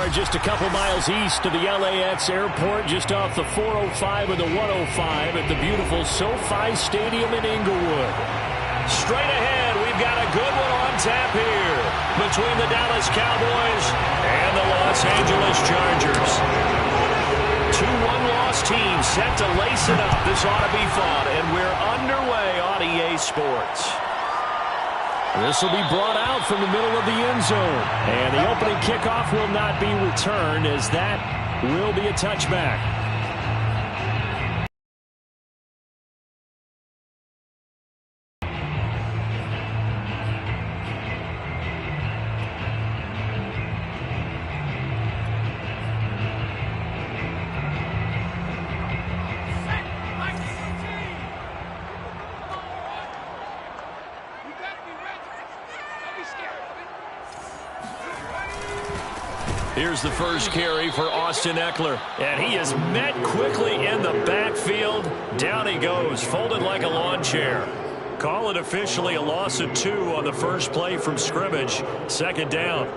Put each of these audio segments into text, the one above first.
are just a couple miles east of the LAX airport, just off the 405 and the 105 at the beautiful SoFi Stadium in Inglewood. Straight ahead, we've got a good one on tap here between the Dallas Cowboys and the Los Angeles Chargers. Two one-loss teams set to lace it up. This ought to be fun, and we're underway on EA Sports. This will be brought out from the middle of the end zone. And the opening kickoff will not be returned, as that will be a touchback. Here's the first carry for Austin Eckler. And he is met quickly in the backfield. Down he goes, folded like a lawn chair. Call it officially a loss of 2 on the first play from scrimmage. Second down.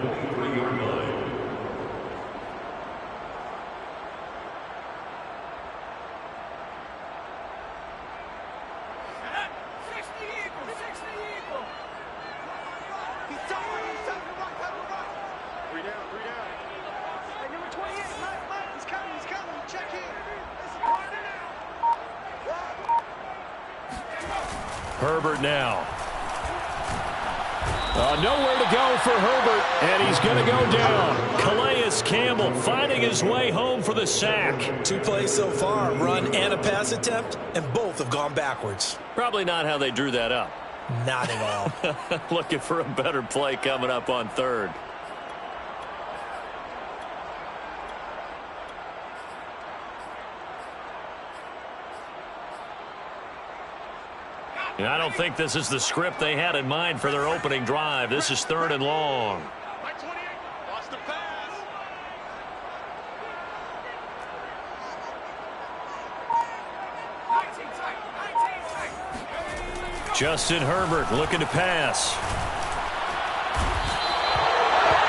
Herbert now. Nowhere to go for Herbert, and he's going to go down. Calais Campbell finding his way home for the sack. 2 plays so far, run and a pass attempt, and both have gone backwards. Probably not how they drew that up. Not at all. Looking for a better play coming up on third. And I don't think this is the script they had in mind for their opening drive. This is 3rd and long. Lost the pass. Justin Herbert looking to pass.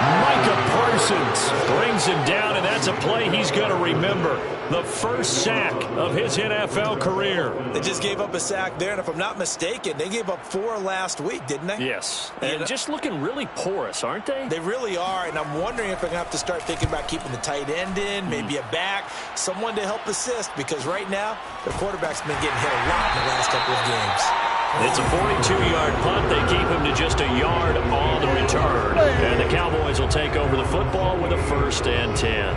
Micah Parsons brings him down, and that's a play he's going to remember. The first sack of his NFL career. They just gave up a sack there, and if I'm not mistaken, they gave up 4 last week, didn't they? Yes, and just looking really porous, aren't they? They really are, and I'm wondering if they're going to have to start thinking about keeping the tight end in, maybe a back, someone to help assist, because right now, the quarterback's been getting hit a lot in the last couple of games. It's a 42-yard punt. They keep him to just a yard on the return. And the Cowboys will take over the football with a 1st and 10.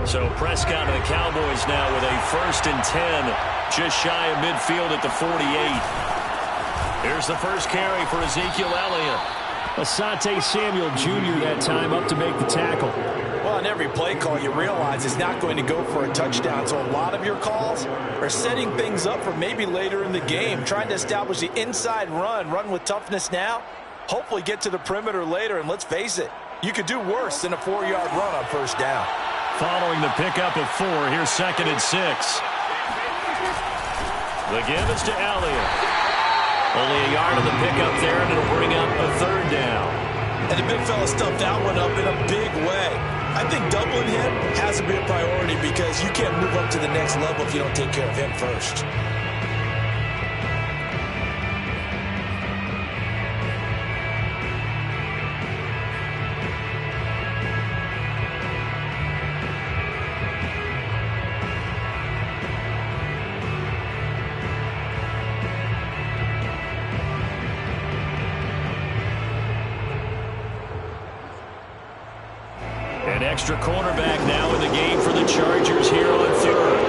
So Prescott and the Cowboys now with a 1st and 10, just shy of midfield at the 48. Here's the first carry for Ezekiel Elliott. Asante Samuel Jr. that time up to make the tackle. Well, on every play call, you realize it's not going to go for a touchdown. So a lot of your calls are setting things up for maybe later in the game, trying to establish the inside run with toughness now, hopefully get to the perimeter later. And let's face it, you could do worse than a 4-yard run on 1st down. Following the pickup of 4, here's 2nd and 6. The give is to Elliott. Only a yard on the pickup there, and it'll bring up a 3rd down. And the big fella stuffed that one up in a big way. I think doubling him has to be a priority because you can't move up to the next level if you don't take care of him first. An extra cornerback now in the game for the Chargers here on 3rd.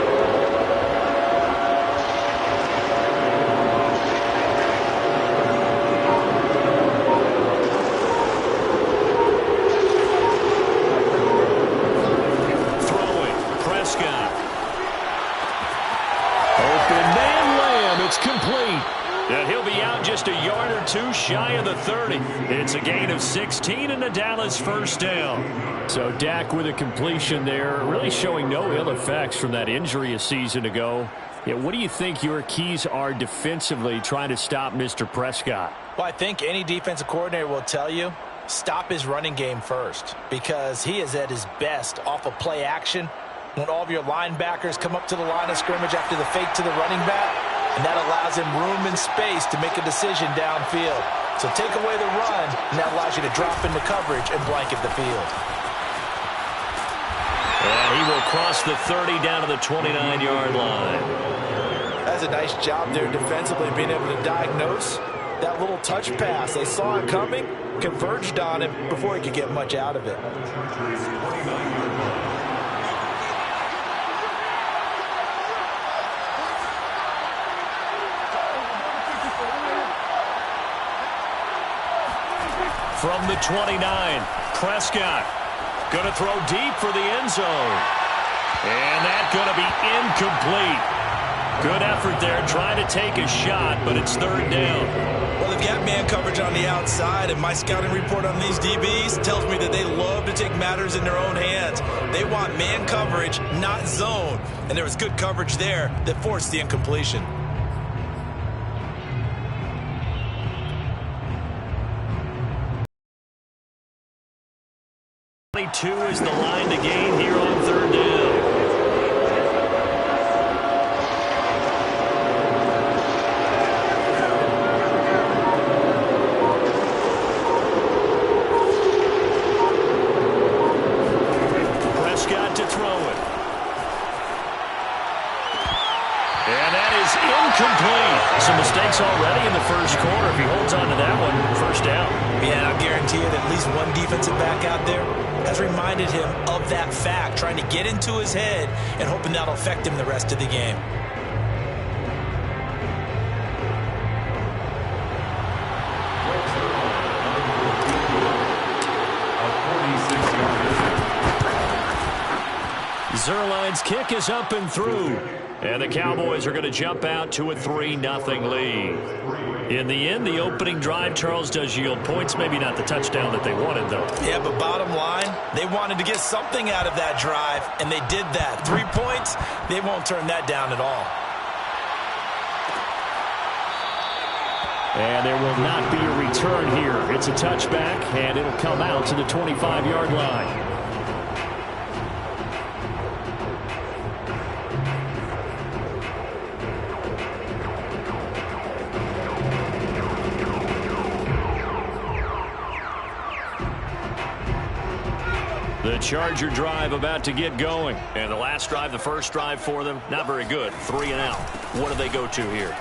Throwing, Prescott. Open man Lamb, it's complete. And he'll be out just a yard or 22 shy of the 30. It's a gain of 16 and the Dallas first down. So Dak with a completion there, really showing no ill effects from that injury a season ago. Yeah, what do you think your keys are defensively trying to stop Mr. Prescott? Well, I think any defensive coordinator will tell you, stop his running game first, because he is at his best off of play action when all of your linebackers come up to the line of scrimmage after the fake to the running back, and that allows him room and space to make a decision downfield. So take away the run, and that allows you to drop into coverage and blanket the field. And he will cross the 30 down to the 29-yard line. That's a nice job there defensively, being able to diagnose that little touch pass. They saw it coming, converged on it before he could get much out of it. From the 29, Prescott going to throw deep for the end zone. And that's going to be incomplete. Good effort there trying to take a shot, but it's third down. Well, they've got man coverage on the outside, and my scouting report on these DBs tells me that they love to take matters in their own hands. They want man coverage, not zone. And there was good coverage there that forced the incompletion. 22 is the line to gain here on third down. Prescott to throw it. And that is incomplete. Some mistakes already in the first quarter. If he holds on to that one, first down. Yeah, I'll guarantee you that at least one defensive back out there has reminded him of that fact, trying to get into his head and hoping that'll affect him the rest of the game. Zerline's kick is up and through. And the Cowboys are going to jump out to a 3-0 lead. In the end, the opening drive, Charles, does yield points. Maybe not the touchdown that they wanted, though. Yeah, but bottom line, they wanted to get something out of that drive, and they did that. 3 points, they won't turn that down at all. And there will not be a return here. It's a touchback, and it'll come out to the 25-yard line. The Charger drive about to get going. And the last drive, the first drive for them, not very good. 3 and out. What do they go to here?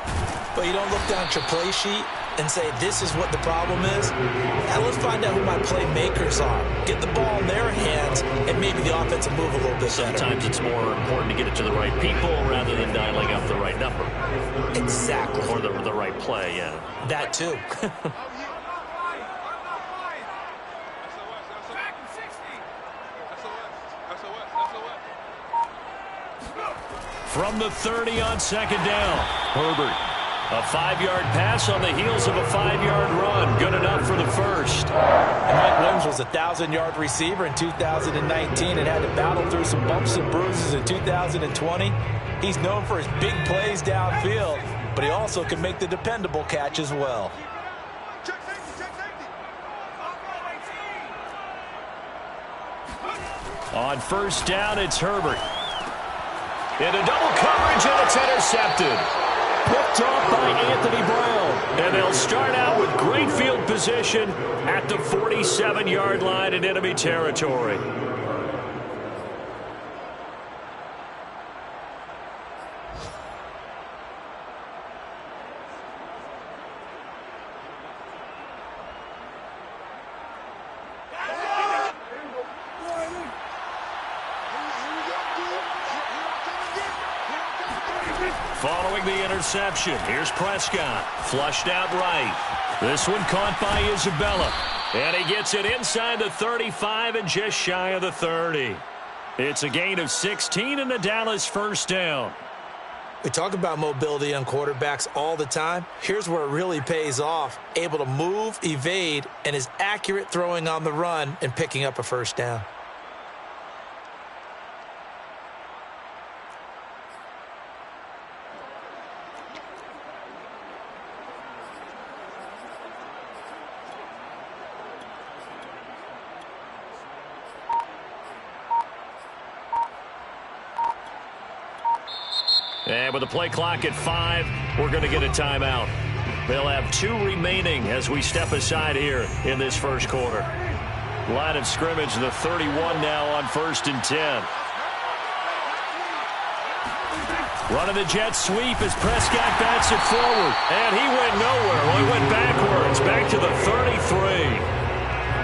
Well, you don't look down at your play sheet and say, this is what the problem is. Now let's find out who my playmakers are. Get the ball in their hands, and maybe the offense will move a little bit Sometimes better. It's more important to get it to the right people rather than dialing up the right number. Exactly. Or the right play, yeah. That too. From the 30 on second down, Herbert. A 5-yard pass on the heels of a 5-yard run. Good enough for the first. And Mike Williams was a 1,000-yard receiver in 2019 and had to battle through some bumps and bruises in 2020. He's known for his big plays downfield, but he also can make the dependable catch as well. On first down, it's Herbert. Into double coverage, and it's intercepted. Picked off by Anthony Brown. And they'll start out with great field position at the 47-yard line in enemy territory. Following the interception, here's Prescott. Flushed out right. This one caught by Isabella. And he gets it inside the 35 and just shy of the 30. It's a gain of 16 and the Dallas first down. We talk about mobility on quarterbacks all the time. Here's where it really pays off. Able to move, evade, and is accurate throwing on the run and picking up a first down. And with the play clock at 5, we're going to get a timeout. They'll have 2 remaining as we step aside here in this first quarter. Line of scrimmage, the 31 now on 1st and 10. Running the jet sweep as Prescott bats it forward. And he went nowhere. Well, he went backwards, back to the 33.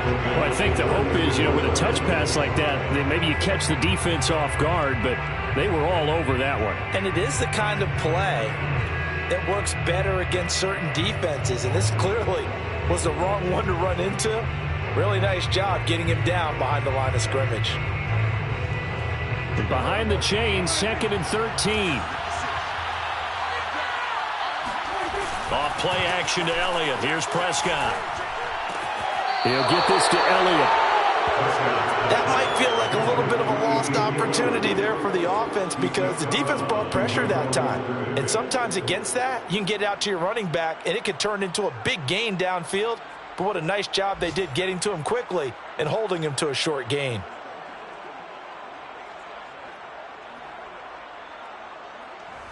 Well, I think the hope is, with a touch pass like that, then maybe you catch the defense off guard, but they were all over that one. And it is the kind of play that works better against certain defenses, and this clearly was the wrong one to run into. Really nice job getting him down behind the line of scrimmage. Behind the chain, 2nd and 13. Off play action to Elliott. Here's Prescott. He'll get this to Elliott. That might feel like a little bit of a lost opportunity there for the offense because the defense brought pressure that time. And sometimes against that, you can get out to your running back, and it could turn into a big gain downfield. But what a nice job they did getting to him quickly and holding him to a short gain.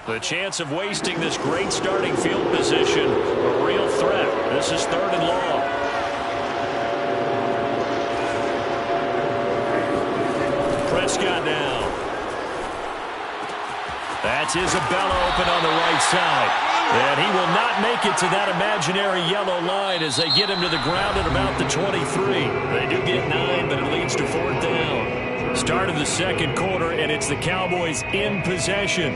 The chance of wasting this great starting field position, a real threat. This is 3rd and long. Prescott now. That's Isabella open on the right side. And he will not make it to that imaginary yellow line as they get him to the ground at about the 23. They do get 9, but it leads to 4th down. Start of the second quarter, and it's the Cowboys in possession.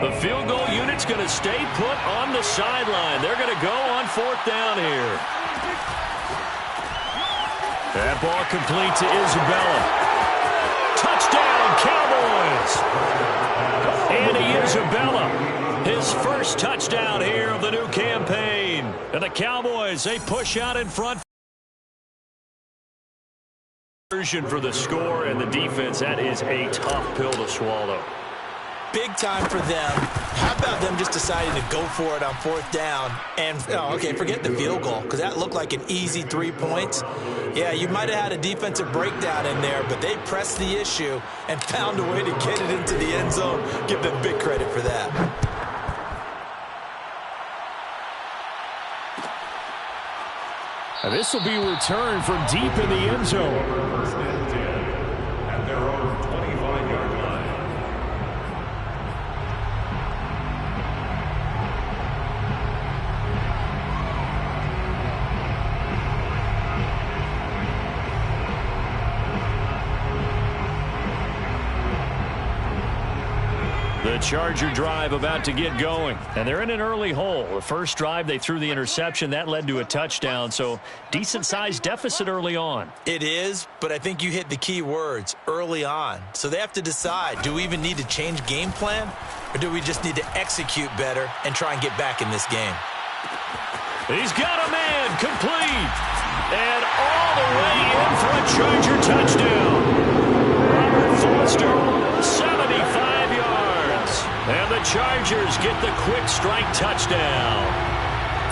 The field goal unit's going to stay put on the sideline. They're going to go on 4th down here. That ball complete to Isabella. Touchdown, Cowboys! Andy Isabella, his first touchdown here of the new campaign. And the Cowboys, they push out in front. For the score and the defense, that is a tough pill to swallow. Big time for them. How about them just deciding to go for it on 4th down? And, okay, forget the field goal, because that looked like an easy 3 points. Yeah, you might have had a defensive breakdown in there, but they pressed the issue and found a way to get it into the end zone. Give them big credit for that. And this will be returned from deep in the end zone. First and 10 at their own 25-yard line. The Charger drive about to get going, and they're in an early hole. The first drive, they threw the interception. That led to a touchdown, so decent-sized deficit early on. It is, but I think you hit the key words, early on. So they have to decide, do we even need to change game plan, or do we just need to execute better and try and get back in this game? He's got a man, complete, and all the way in for a Charger touchdown. Robert Foster, 75 yards. And the Chargers get the quick strike touchdown.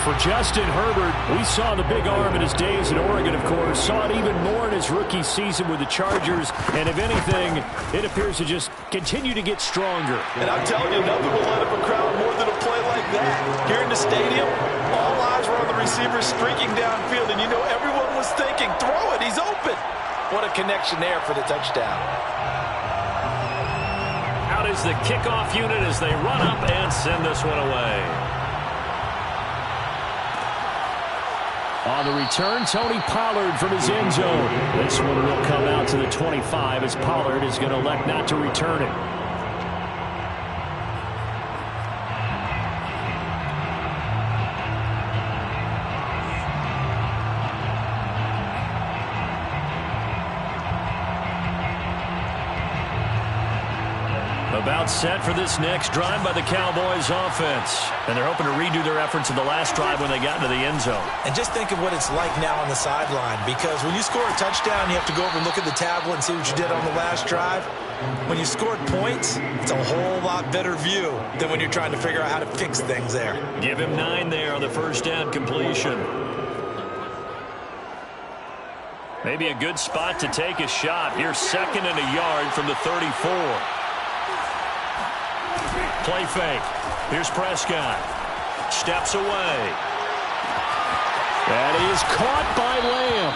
For Justin Herbert, we saw the big arm in his days in Oregon, of course. Saw it even more in his rookie season with the Chargers. And if anything, it appears to just continue to get stronger. And I'm telling you, nothing will light up a crowd more than a play like that. Here in the stadium, all eyes were on the receiver streaking downfield. And you know everyone was thinking, throw it, he's open. What a connection there for the touchdown. Out is the kickoff unit as they run up and send this one away. On the return, Tony Pollard from his end zone. This one will come out to the 25 as Pollard is going to elect not to return it. About set for this next drive by the Cowboys offense. And they're hoping to redo their efforts in the last drive when they got into the end zone. And just think of what it's like now on the sideline, because when you score a touchdown, you have to go over and look at the tablet and see what you did on the last drive. When you scored points, it's a whole lot better view than when you're trying to figure out how to fix things there. Give him 9 there on the first down completion. Maybe a good spot to take a shot. Here's 2nd and a yard from the 34. Play fake. Here's Prescott. Steps away. That is caught by Lamb.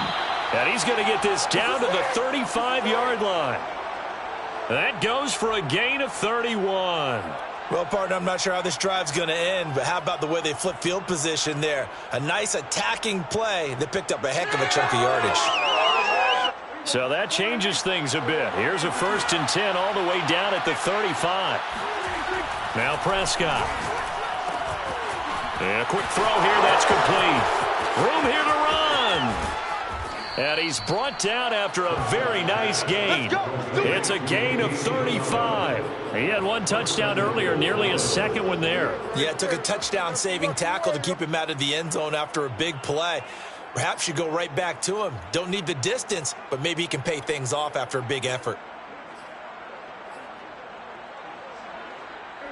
And he's going to get this down to the 35-yard line. That goes for a gain of 31. Well, partner, I'm not sure how this drive's going to end, but how about the way they flip field position there? A nice attacking play that picked up a heck of a chunk of yardage. So that changes things a bit. Here's a 1st and 10 all the way down at the 35. Now Prescott. And a quick throw here. That's complete. Room here to run. And he's brought down after a very nice gain. It's a gain of 35. He had 1 touchdown earlier, nearly a 2nd one there. Yeah, it took a touchdown-saving tackle to keep him out of the end zone after a big play. Perhaps you go right back to him. Don't need the distance, but maybe he can pay things off after a big effort.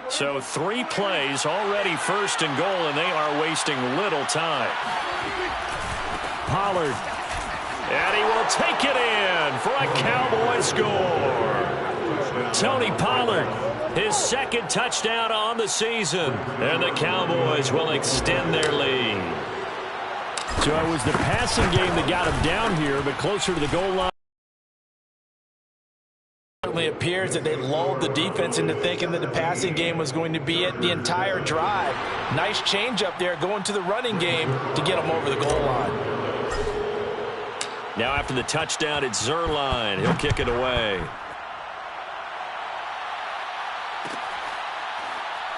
So 3 plays, already 1st and goal, and they are wasting little time. Pollard. And he will take it in for a Cowboy score. Tony Pollard, his 2nd touchdown on the season. And the Cowboys will extend their lead. So it was the passing game that got him down here, but closer to the goal line. Certainly appears that they lulled the defense into thinking that the passing game was going to be it the entire drive. Nice change up there going to the running game to get them over the goal line. Now after the touchdown, it's Zerline. He'll kick it away.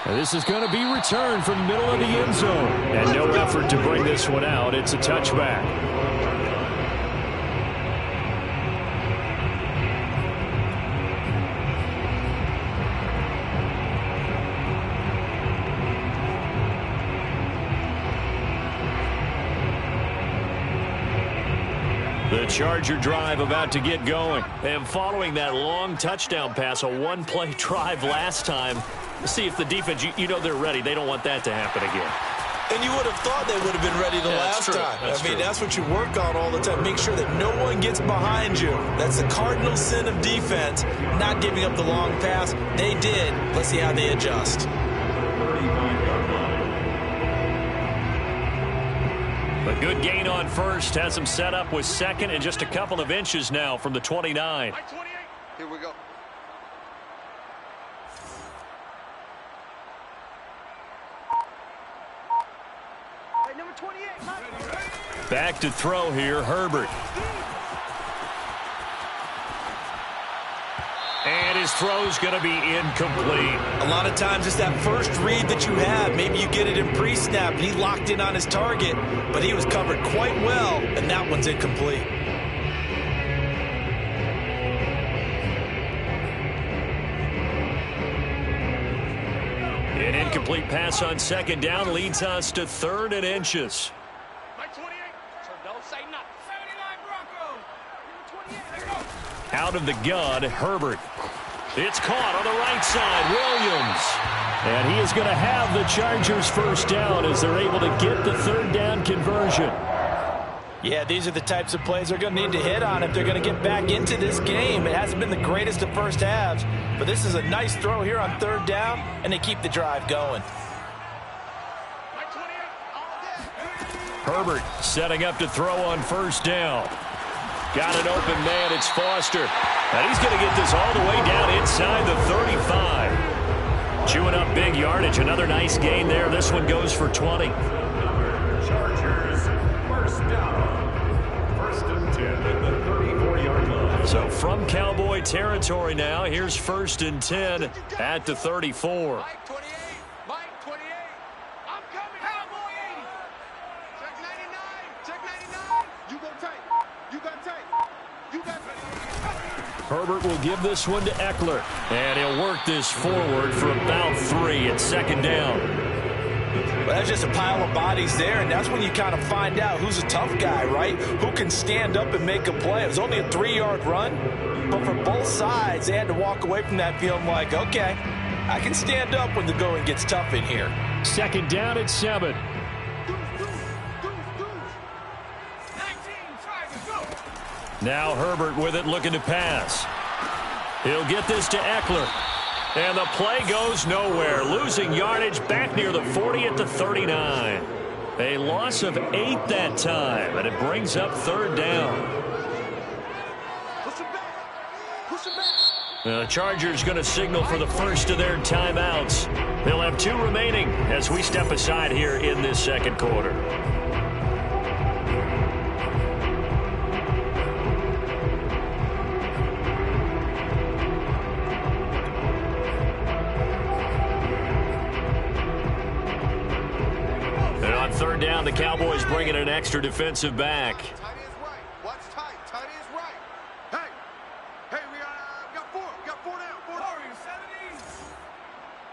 And this is going to be returned from the middle of the end zone. And no effort to bring this one out. It's a touchback. The Charger drive about to get going. And following that long touchdown pass, a 1-play drive last time, see if the defense, you know they're ready. They don't want that to happen again. And you would have thought they would have been ready the last time. I mean, that's what you work on all the time. Make sure that no one gets behind you. That's the cardinal sin of defense, not giving up the long pass. They did. Let's see how they adjust. A good gain on 1st. Has him set up with 2nd and just a couple of inches now from the 29. Here we go. Number 28. Back to throw here, Herbert. And his throw's going to be incomplete. A lot of times it's that first read that you have. Maybe you get it in pre-snap, and he locked in on his target, but he was covered quite well, and that one's incomplete. An incomplete pass on 2nd down leads us to 3rd and inches. Out of the gun, Herbert. It's caught on the right side, Williams. And he is going to have the Chargers 1st down as they're able to get the 3rd down conversion. Yeah, these are the types of plays they're going to need to hit on if they're going to get back into this game. It hasn't been the greatest of first halves, but this is a nice throw here on 3rd down, and they keep the drive going. Herbert setting up to throw on 1st down. Got an open man. It's Foster. And he's going to get this all the way down inside the 35. Chewing up big yardage. Another nice gain there. This one goes for 20. Chargers, 1st at the 34-yard line. So from Cowboy territory now, here's 1st and 10 at the 34. Mike 28. Mike 28. I'm coming. Cowboy 80. Check 99. Check 99. You go tight. You got tight. You got tight. Herbert will give this one to Eckler. And he'll work this forward for about 3 at 2nd down. Well, that's just a pile of bodies there, and that's when you kind of find out who's a tough guy, right? Who can stand up and make a play. It was only a 3-yard run, but for both sides, they had to walk away from that feeling like, okay, I can stand up when the going gets tough in here. 2nd down at 7. Now Herbert with it, looking to pass. He'll get this to Eckler. And the play goes nowhere. Losing yardage back near the 40 at the 39. A loss of 8 that time, and it brings up 3rd down. The Chargers going to signal for the first of their timeouts. They'll have 2 remaining as we step aside here in this 2nd quarter. And on 3rd down, the Cowboys bring in an extra defensive back. Tight is right. What's tight? Tight is right. Hey, we got 4. Got 4 down. 4 down. 70.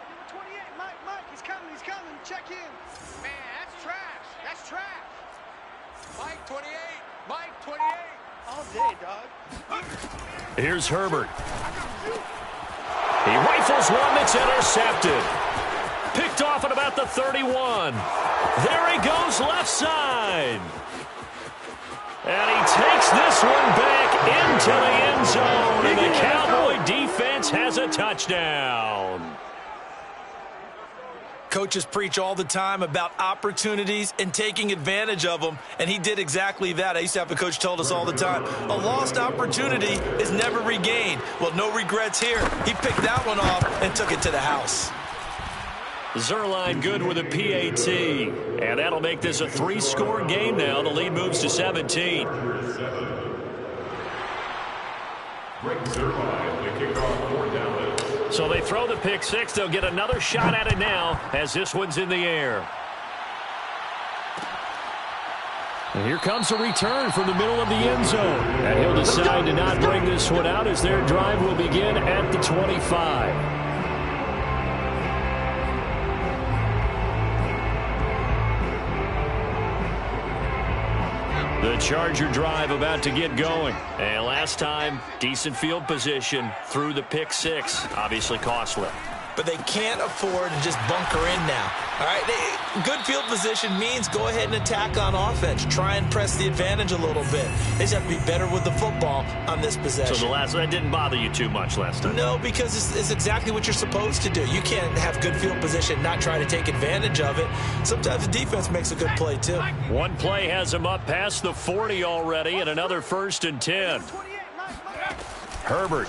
Number 28. Mike, he's coming. Check in. Man, that's trash. That's trash. Mike 28. Mike 28. All day, dog. Here's Herbert. He rifles one that's intercepted. Picked off at about the 31. There he goes left side. And he takes this one back into the end zone. And the Cowboy defense has a touchdown. Coaches preach all the time about opportunities and taking advantage of them, and he did exactly that. I used to have a coach told us all the time, a lost opportunity is never regained. Well, no regrets here. He picked that one off and took it to the house. Zerline good with a PAT. And that'll make this a 3-score game now. The lead moves to 17. Rick Zerline, the kickoff for Dallas. So they throw the pick 6. They'll get another shot at it now as this one's in the air. And here comes a return from the middle of the end zone. And he'll decide to not bring this one out as their drive will begin at the 25. The Charger drive about to get going. And last time, decent field position through the pick 6. Obviously costly. But they can't afford to just bunker in now. All right, good field position means go ahead and attack on offense. Try and press the advantage a little bit. They just have to be better with the football on this possession. So that didn't bother you too much last time? No, because it's exactly what you're supposed to do. You can't have good field position and not try to take advantage of it. Sometimes the defense makes a good play, too. One play has him up past the 40 already, and another 1st and 10. Herbert.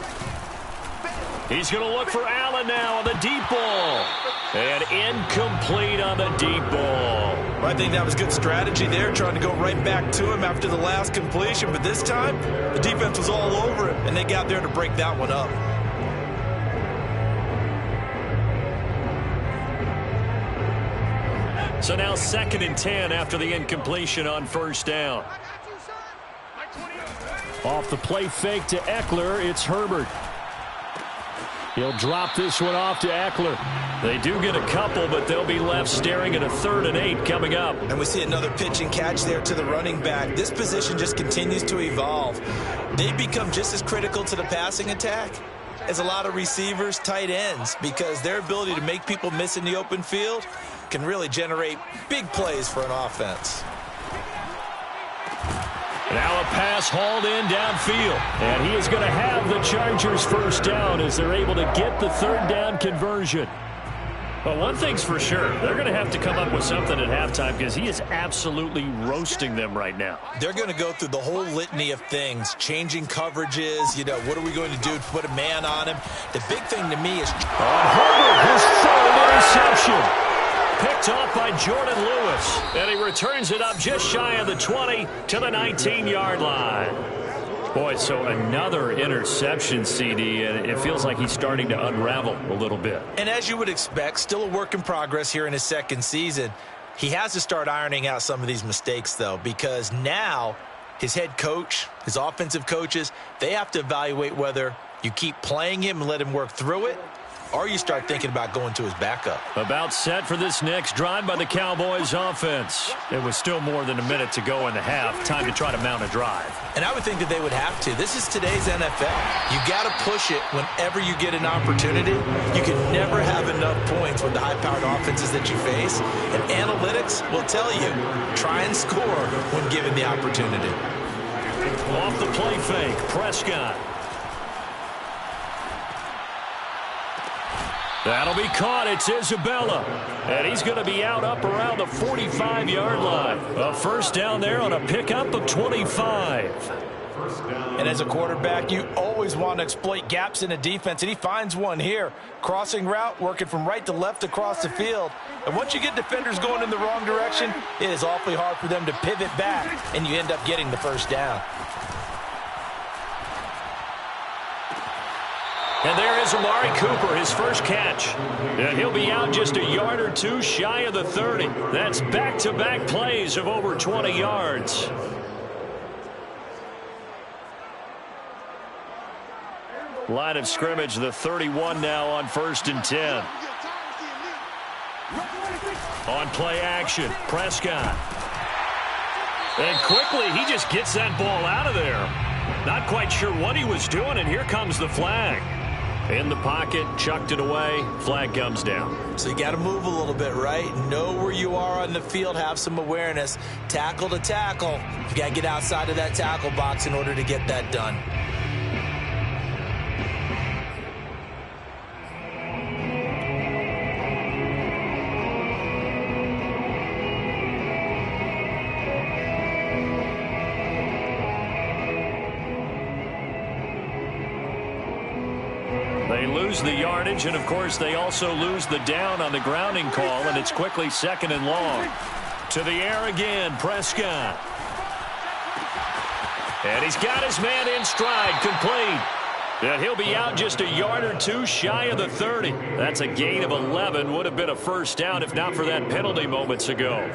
He's going to look for Allen now on the deep ball. And incomplete on the deep ball. Well, I think that was good strategy there, trying to go right back to him after the last completion. But this time, the defense was all over him, and they got there to break that one up. So now 2nd and 10 after the incompletion on 1st down. Off the play fake to Eckler, it's Herbert. He'll drop this one off to Eckler. They do get a couple, but they'll be left staring at a 3rd and 8 coming up. And we see another pitch and catch there to the running back. This position just continues to evolve. They become just as critical to the passing attack as a lot of receivers, tight ends, because their ability to make people miss in the open field can really generate big plays for an offense. Now a pass hauled in downfield. And he is going to have the Chargers 1st down as they're able to get the 3rd down conversion. But one thing's for sure, they're going to have to come up with something at halftime because he is absolutely roasting them right now. They're going to go through the whole litany of things, changing coverages, what are we going to do to put a man on him? The big thing to me is... Herbert, his 3rd interception. picked off by Jordan Lewis. And he returns it up just shy of the 20 to the 19-yard line. Boy, so another interception, CD, and it feels like he's starting to unravel a little bit. And as you would expect, still a work in progress here in his second season. He has to start ironing out some of these mistakes, though, because now his head coach, his offensive coaches, they have to evaluate whether you keep playing him and let him work through it, or you start thinking about going to his backup. About set for this next drive by the Cowboys offense. It was still more than a minute to go in the half. Time to try to mount a drive. And I would think that they would have to. This is today's NFL. You got to push it whenever you get an opportunity. You can never have enough points with the high-powered offenses that you face. And analytics will tell you, try and score when given the opportunity. Off the play fake, Prescott. That'll be caught. It's Isabella. And he's going to be out up around the 45-yard line. A first down there on a pickup of 25. And as a quarterback, you always want to exploit gaps in a defense, and he finds one here. Crossing route, working from right to left across the field. And once you get defenders going in the wrong direction, it is awfully hard for them to pivot back, and you end up getting the first down. And there is Amari Cooper, his first catch. And he'll be out just a yard or two shy of the 30. That's back-to-back plays of over 20 yards. Line of scrimmage, the 31 now on 1st and 10. On play action, Prescott. And quickly, he just gets that ball out of there. Not quite sure what he was doing, and here comes the flag. In the pocket, chucked it away, flag comes down. So you got to move a little bit, right? Know where you are on the field, have some awareness. Tackle to tackle. You got to get outside of that tackle box in order to get that done. They lose the yardage, and of course they also lose the down on the grounding call, and it's quickly 2nd and long. To the air again, Prescott. And he's got his man in stride, complete. And he'll be out just a yard or two shy of the 30. That's a gain of 11. Would have been a first down if not for that penalty moments ago.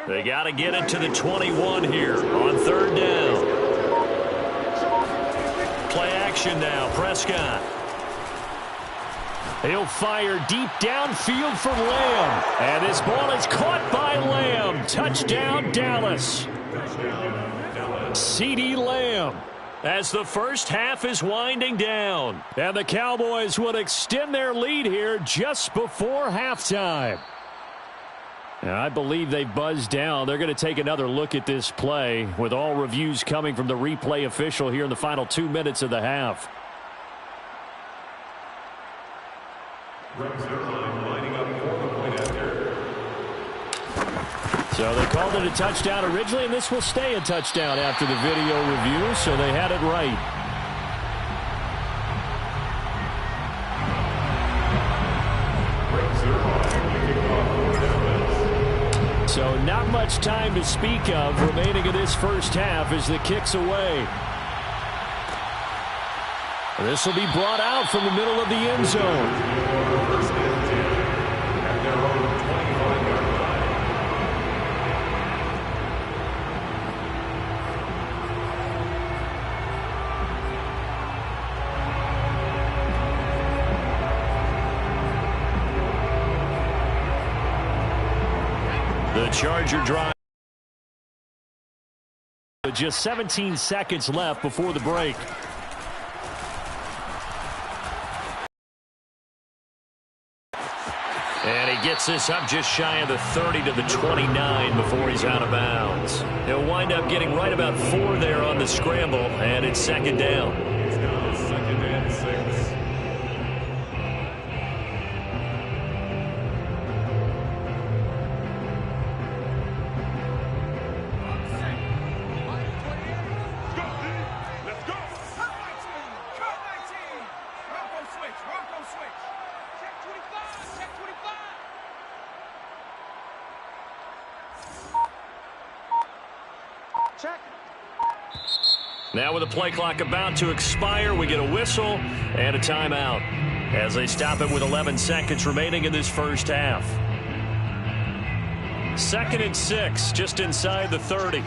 They got to get it to the 21 here on 3rd down. Play action now, Prescott. He'll fire deep downfield for Lamb. And this ball is caught by Lamb. Touchdown, Dallas. CeeDee Lamb. As the first half is winding down. And the Cowboys will extend their lead here just before halftime. And I believe they've buzzed down. They're going to take another look at this play with all reviews coming from the replay official here in the final 2 minutes of the half. So they called it a touchdown originally, and this will stay a touchdown after the video review, so they had it right. So not much time to speak of remaining in this first half as the kick's away. This will be brought out from the middle of the end zone. The Charger drive. Just 17 seconds left before the break. And he gets this up just shy of the 30 to the 29 before he's out of bounds. He'll wind up getting right about 4 there on the scramble, and it's 2nd down. Check. Now with the play clock about to expire, we get a whistle and a timeout as they stop it with 11 seconds remaining in this first half. 2nd and 6, just inside the 30.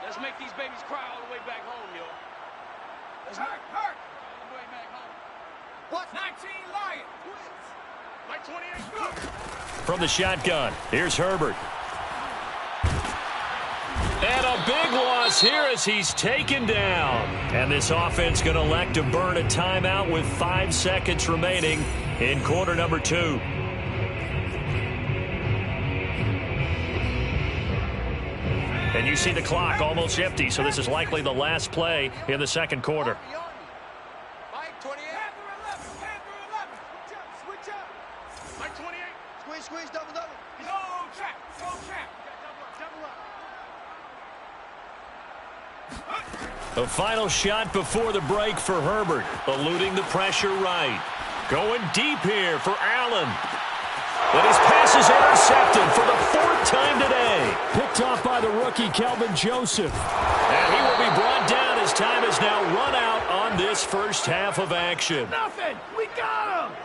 Let's make these babies cry all the way back home, yo. Let's hurt. All the way back home. What? 19 Lions. Mike 28, go. From the shotgun, here's Herbert. And a big loss here as he's taken down. And this offense going to elect to burn a timeout with 5 seconds remaining in quarter number 2. And you see the clock almost empty, so this is likely the last play in the second quarter. Mike 28. Panther 11. Switch up. Mike 28. Squeeze, double. Go trap. The final shot before the break for Herbert, eluding the pressure right. Going deep here for Allen. And his pass is intercepted for the 4th time today. Picked off by the rookie, Kelvin Joseph. And he will be brought down as time has now run out on this first half of action. Nothing. We got him.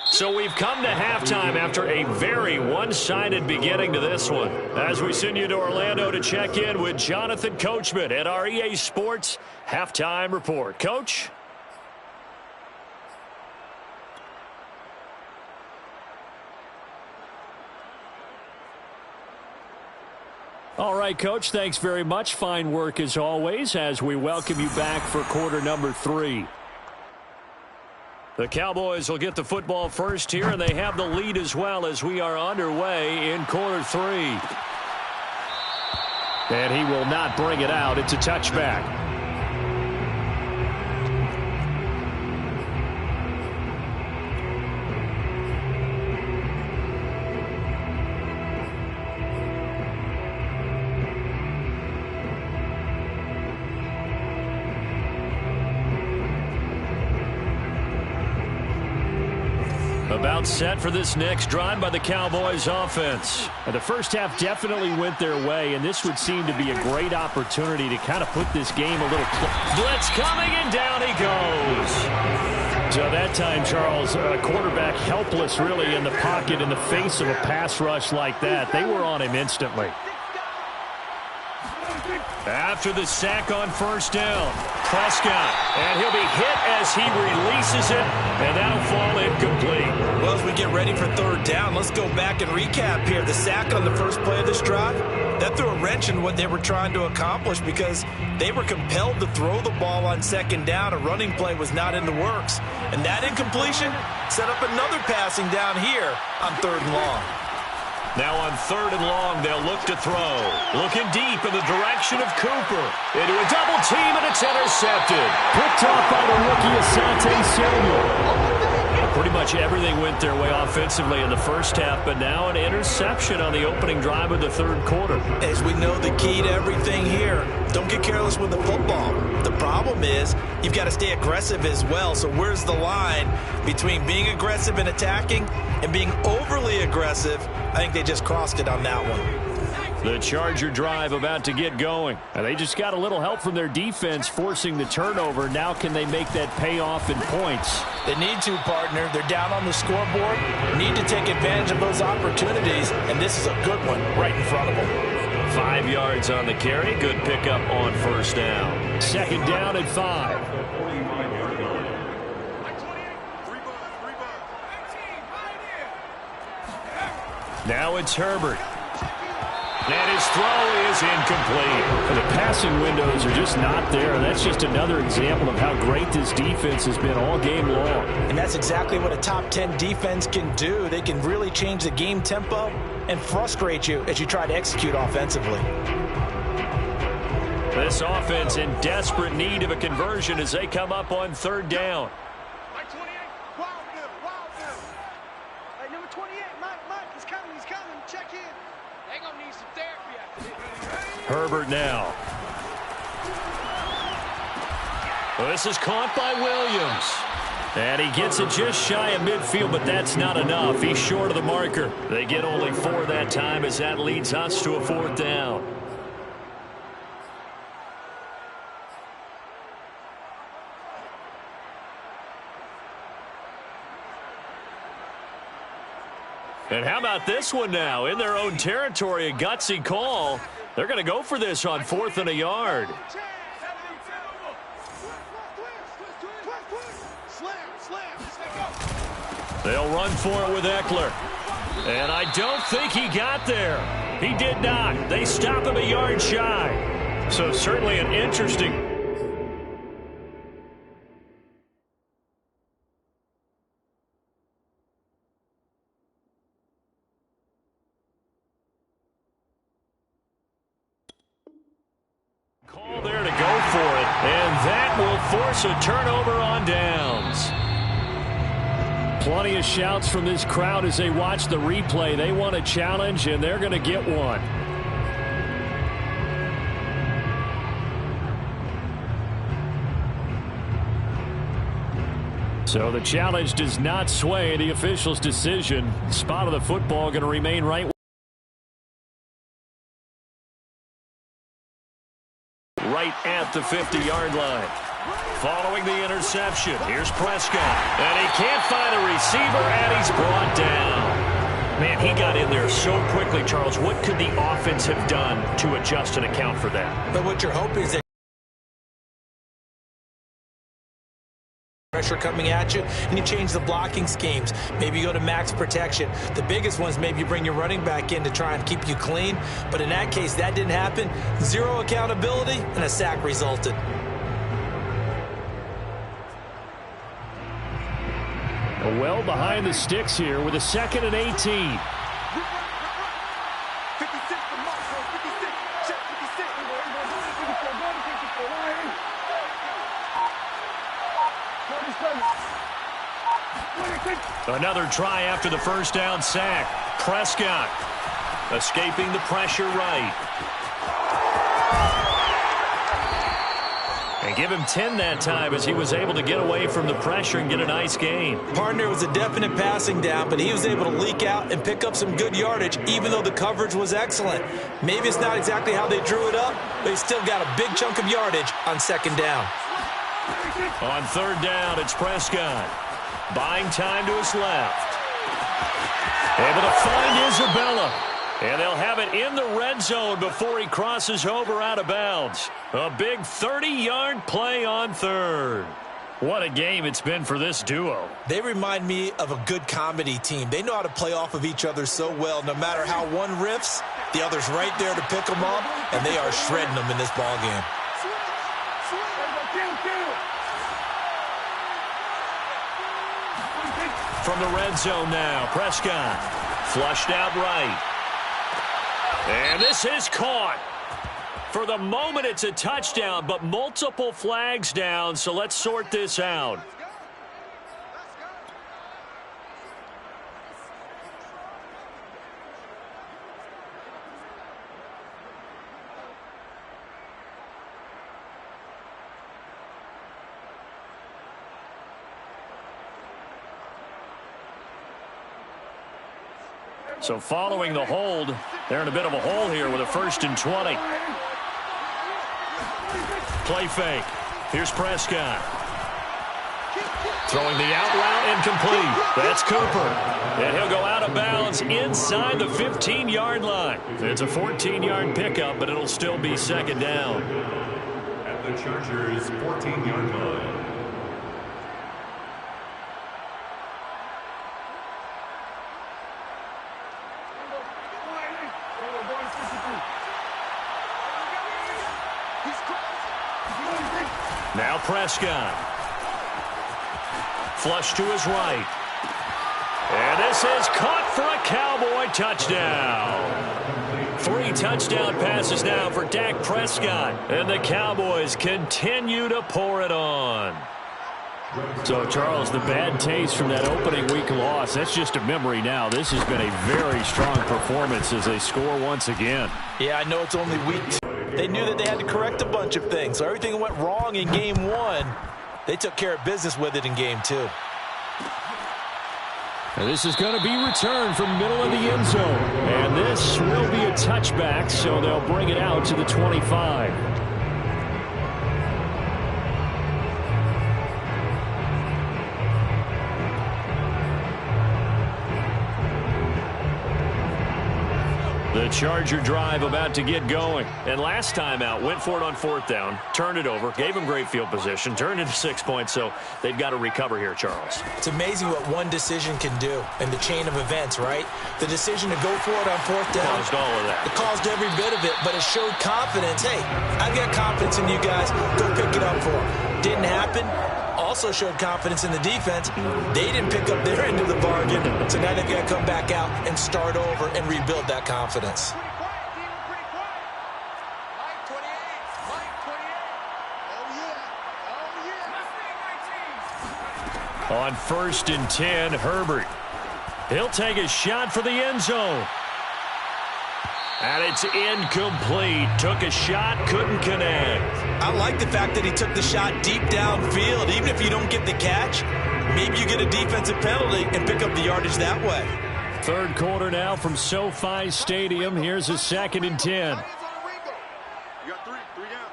So we've come to halftime after a very one-sided beginning to this one. As we send you to Orlando to check in with Jonathan Coachman at our EA Sports Halftime Report. Coach? All right, Coach, thanks very much. Fine work as always as we welcome you back for quarter number 3. The Cowboys will get the football first here, and they have the lead as well as we are underway in quarter 3. And he will not bring it out. It's a touchback. About set for this next drive by the Cowboys offense. And the first half definitely went their way, and this would seem to be a great opportunity to kind of put this game a little closer. Blitz coming, and down he goes. So that time, Charles, a quarterback helpless really in the pocket in the face of a pass rush like that. They were on him instantly. After the sack on first down, Prescott, and he'll be hit as he releases it, and that'll fall incomplete. Well, as we get ready for third down, let's go back and recap here. The sack on the first play of this drive, that threw a wrench in what they were trying to accomplish because they were compelled to throw the ball on second down. A running play was not in the works. And that incompletion set up another passing down here on 3rd and long. Now on 3rd and long, they'll look to throw. Looking deep in the direction of Cooper. Into a double team, and it's intercepted. Picked off by the rookie, Asante Samuel. Pretty much everything went their way offensively in the first half, but now an interception on the opening drive of the 3rd quarter. As we know, the key to everything here, don't get careless with the football. The problem is you've got to stay aggressive as well. So where's the line between being aggressive and attacking and being overly aggressive? I think they just crossed it on that one. The Charger drive about to get going. And they just got a little help from their defense forcing the turnover. Now can they make that pay off in points? They need to, partner. They're down on the scoreboard. Need to take advantage of those opportunities, and this is a good one right in front of them. 5 yards on the carry. Good pickup on first down. 2nd down and 5. Now it's Herbert. And his throw is incomplete. The passing windows are just not there. And that's just another example of how great this defense has been all game long. And that's exactly what a top 10 defense can do. They can really change the game tempo and frustrate you as you try to execute offensively. This offense in desperate need of a conversion as they come up on 3rd down. Mike 28, wild bill. Hey, number 28, Mike, he's coming. Check in. They're going to need some therapy after this. Herbert now. Well, this is caught by Williams. And he gets it just shy of midfield, but that's not enough. He's short of the marker. They get only 4 that time as that leads us to a 4th down. And how about this one now? In their own territory, a gutsy call. They're going to go for this on 4th and a yard. They'll run for it with Eckler. And I don't think he got there. He did not. They stop him a yard shy. So certainly an interesting... call there to go for it. And that will force a turnover on downs. Plenty of shouts from this crowd as they watch the replay. They want a challenge, and they're going to get one. So the challenge does not sway the official's decision. Spot of the football going to remain right at the 50-yard line. Following the interception, here's Prescott. And he can't find a receiver, and he's brought down. Man, he got in there so quickly, Charles. What could the offense have done to adjust and account for that? But what you're hoping is that pressure coming at you, and you change the blocking schemes. Maybe you go to max protection. The biggest ones, maybe you bring your running back in to try and keep you clean. But in that case, that didn't happen. 0 accountability, and a sack resulted. Well behind the sticks here with a 2nd and 18. Another try after the first down sack. Prescott escaping the pressure right. And give him 10 that time as he was able to get away from the pressure and get a nice gain. Partner was a definite passing down, but he was able to leak out and pick up some good yardage, even though the coverage was excellent. Maybe it's not exactly how they drew it up, but he still got a big chunk of yardage on 2nd down. On 3rd down, it's Prescott. Buying time to his left. Able to find Isabella. And they'll have it in the red zone before he crosses over out of bounds. A big 30-yard play on 3rd. What a game it's been for this duo. They remind me of a good comedy team. They know how to play off of each other so well. No matter how one riffs, the other's right there to pick them up, and they are shredding them in this ball game. From the red zone now, Prescott flushed out right. And this is caught. For the moment, it's a touchdown, but multiple flags down, so let's sort this out. So following the hold, they're in a bit of a hole here with a 1st and 20. Play fake. Here's Prescott. Throwing the out route incomplete. That's Cooper. And he'll go out of bounds inside the 15-yard line. It's a 14-yard pickup, but it'll still be 2nd down. At the Chargers' 14-yard line. Now Prescott. Flush to his right. And this is caught for a Cowboy touchdown. 3 touchdown passes now for Dak Prescott. And the Cowboys continue to pour it on. So, Charles, the bad taste from that opening week loss, that's just a memory now. This has been a very strong performance as they score once again. Yeah, I know it's only week 2. They knew that they had to correct a bunch of things. So everything that went wrong in game 1, they took care of business with it in game 2. And this is going to be returned from middle of the end zone. And this will be a touchback, so they'll bring it out to the 25. The Charger drive about to get going. And last time out, went for it on 4th down, turned it over, gave them great field position, turned into 6 points, so they've got to recover here, Charles. It's amazing what one decision can do in the chain of events, right? The decision to go for it on 4th down. Caused all of that. It caused every bit of it, but it showed confidence. Hey, I've got confidence in you guys. Go pick it up for them. Didn't happen. Also showed confidence in the defense. They didn't pick up their end of the bargain, so now they've got to come back out and start over and rebuild that confidence. On 1st and 10, Herbert. He'll take a shot for the end zone. And it's incomplete. Took a shot, couldn't connect. I like the fact that he took the shot deep downfield. Even if you don't get the catch, maybe you get a defensive penalty and pick up the yardage that way. 3rd quarter now from SoFi Stadium. Here's a 2nd and 10. You got three down.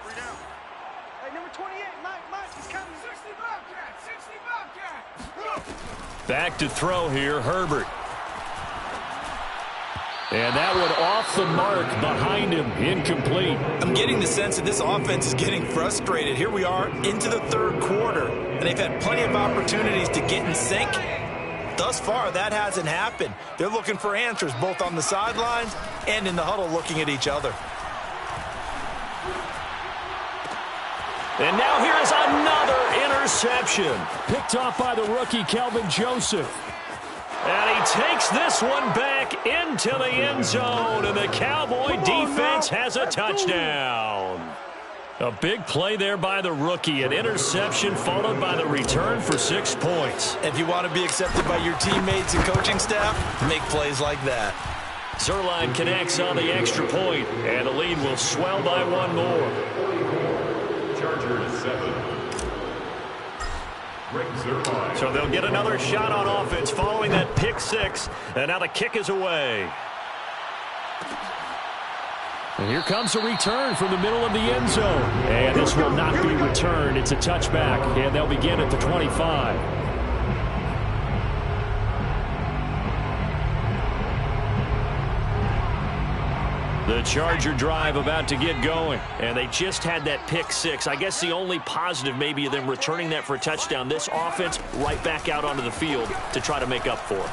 Hey, number 28, Mike, he's coming. 60 Bobcat. Back to throw here, Herbert. And that one off the mark behind him, incomplete. I'm getting the sense that this offense is getting frustrated. Here we are into the 3rd quarter, and they've had plenty of opportunities to get in sync. Thus far, that hasn't happened. They're looking for answers both on the sidelines and in the huddle looking at each other. And now here is another interception. Picked off by the rookie, Kelvin Joseph. And he takes this one back into the end zone, and the Cowboy defense has a touchdown. A big play there by the rookie, an interception followed by the return for 6 points. If you want to be accepted by your teammates and coaching staff, make plays like that. Zerline connects on the extra point, and the lead will swell by 1 more. Chargers 7. So they'll get another shot on offense following that pick 6. And now the kick is away. And here comes a return from the middle of the end zone. And this will not be returned. It's a touchback. And they'll begin at the 25. The Charger drive about to get going, and they just had that pick 6. I guess the only positive maybe of them returning that for a touchdown. This offense right back out onto the field to try to make up for it.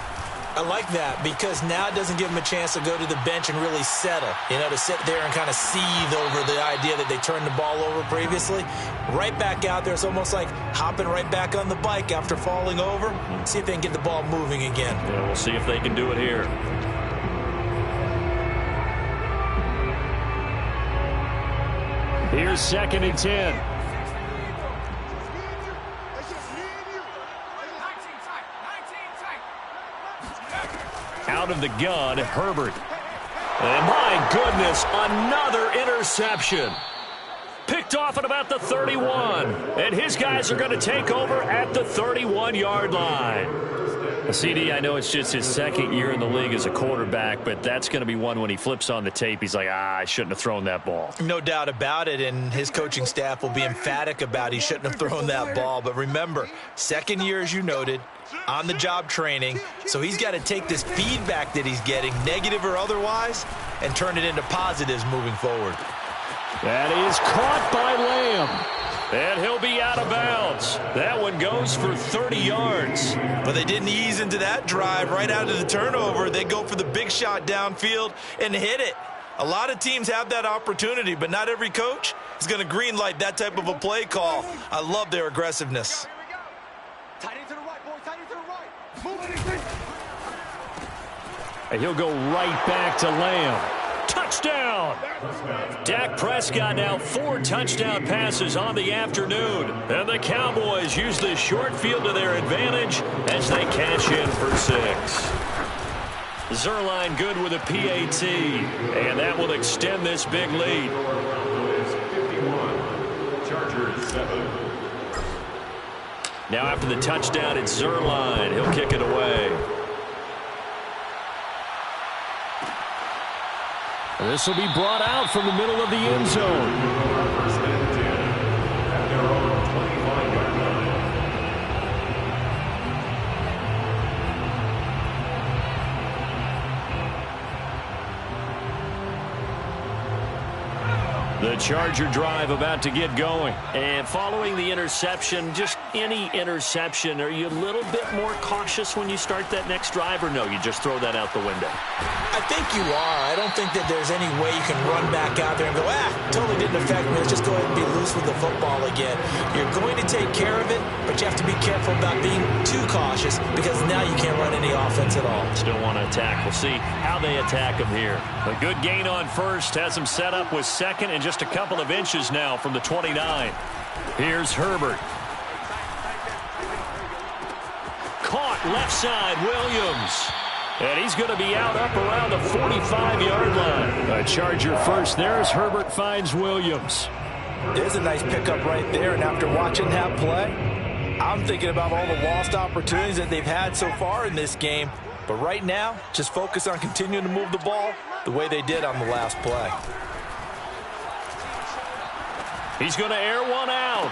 I like that because now it doesn't give them a chance to go to the bench and really settle, to sit there and kind of seethe over the idea that they turned the ball over previously. Right back out there, it's almost like hopping right back on the bike after falling over. See if they can get the ball moving again. Yeah, we'll see if they can do it here. Here's 2nd and 10. Out of the gun, Herbert. And my goodness, another interception. Picked off at about the 31. And his guys are going to take over at the 31-yard line. CD, I know it's just his 2nd year in the league as a quarterback, but that's going to be one when he flips on the tape, he's like, I shouldn't have thrown that ball. No doubt about it, and his coaching staff will be emphatic about he shouldn't have thrown that ball. But remember, 2nd year, as you noted, on-the-job training, so he's got to take this feedback that he's getting, negative or otherwise, and turn it into positives moving forward. That is caught by Lamb. And he'll be out of bounds. That one goes for 30 yards. But they didn't ease into that drive right out of the turnover. They go for the big shot downfield and hit it. A lot of teams have that opportunity, but not every coach is going to greenlight that type of a play call. I love their aggressiveness. Tight end to the right, boys. Tight end to the right. Move. And he'll go right back to Lamb. Touchdown! Dak Prescott now 4 touchdown passes on the afternoon. And the Cowboys use the short field to their advantage as they cash in for 6. Zerline good with a PAT. And that will extend this big lead. 51. Chargers 7. Now after the touchdown, it's Zerline. He'll kick it away. This will be brought out from the middle of the end zone. First and 10 at their own 25-yard line. The Charger drive about to get going. And following the interception, just any interception, are you a little bit more cautious when you start that next drive, or no, you just throw that out the window? I think you are. I don't think that there's any way you can run back out there and go, totally didn't affect me. Let's just go ahead and be loose with the football again. You're going to take care of it, but you have to be careful about being too cautious because now you can't run any offense at all. Still want to attack. We'll see how they attack him here. A good gain on first has him set up with second and just a couple of inches now from the 29. Here's Herbert. Caught left side, Williams. And he's going to be out up around the 45-yard line. A Charger first there as Herbert finds Williams. There's a nice pickup right there, and after watching that play, I'm thinking about all the lost opportunities that they've had so far in this game. But right now, just focus on continuing to move the ball the way they did on the last play. He's going to air one out.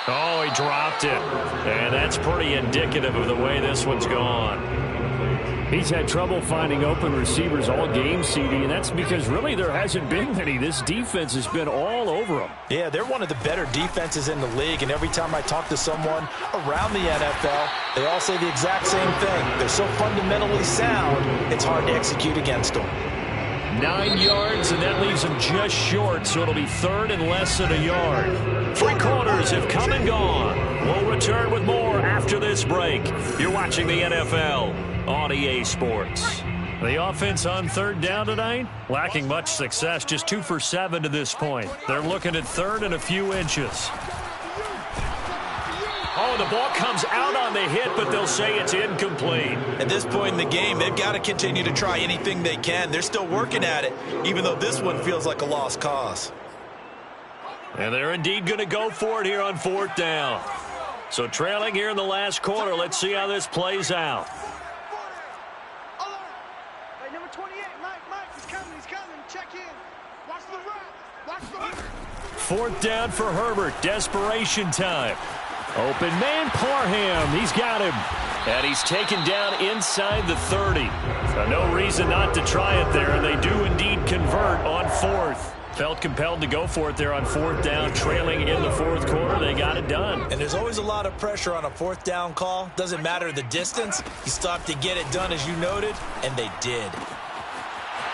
Oh, he dropped it. And that's pretty indicative of the way this one's gone. He's had trouble finding open receivers all game, CD, and that's because really there hasn't been many. This defense has been all over them. Yeah, they're one of the better defenses in the league, and every time I talk to someone around the NFL, they all say the exact same thing. They're so fundamentally sound, it's hard to execute against them. 9 yards, and that leaves him just short, so it'll be third and less than a yard. 3 quarters have come and gone. We'll return with more after this break. You're watching the NFL on EA Sports. The offense on third down tonight, lacking much success, just 2 for 7 to this point. They're looking at third and a few inches. Oh, the ball comes out on the hit, but they'll say it's incomplete. At this point in the game, they've got to continue to try anything they can. They're still working at it, even though this one feels like a lost cause. And they're indeed going to go for it here on fourth down. So trailing here in the last quarter, let's see how this plays out. Hey, number 28, Mike, he's coming. Check in. Watch the route. Watch the route. Fourth down for Herbert. Desperation time. Open man, Parham. He's got him. And he's taken down inside the 30. So no reason not to try it there, and they do indeed convert on fourth. Felt compelled to go for it there on fourth down, trailing in the fourth quarter. They got it done. And there's always a lot of pressure on a fourth down call. Doesn't matter the distance. You stop to get it done, as you noted, and they did.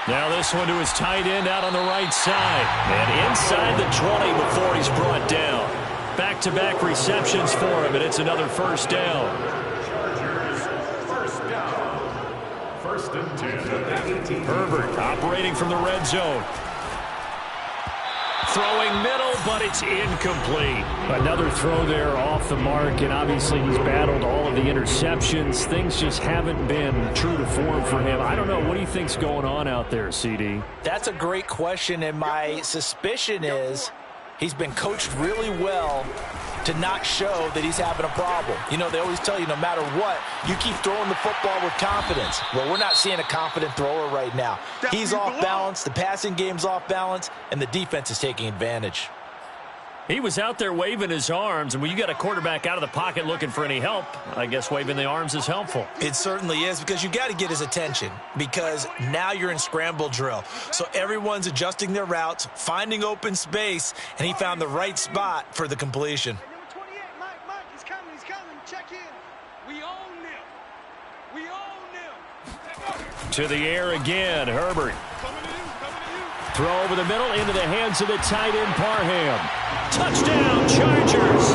Now this one to his tight end out on the right side. And inside the 20 before he's brought down. Back-to-back receptions for him, and it's another first down. Chargers, first down. First and 10. Herbert operating from the red zone. Throwing middle, but it's incomplete. Another throw there off the mark, and obviously he's battled all of the interceptions. Things just haven't been true to form for him. I don't know. What do you think's going on out there, CD? That's a great question, and my suspicion is he's been coached really well to not show that he's having a problem. You know, they always tell you no matter what, you keep throwing the football with confidence. Well, we're not seeing a confident thrower right now. He's off balance, the passing game's off balance, and the defense is taking advantage. He was out there waving his arms, and when you got a quarterback out of the pocket looking for any help, I guess waving the arms is helpful. It certainly is, because you got to get his attention, because now you're in scramble drill. So everyone's adjusting their routes, finding open space, and he found the right spot for the completion. Number 28, Mike, he's coming. Check in. We own him. We own him. To the air again, Herbert. Throw over the middle into the hands of the tight end, Parham. Touchdown, Chargers.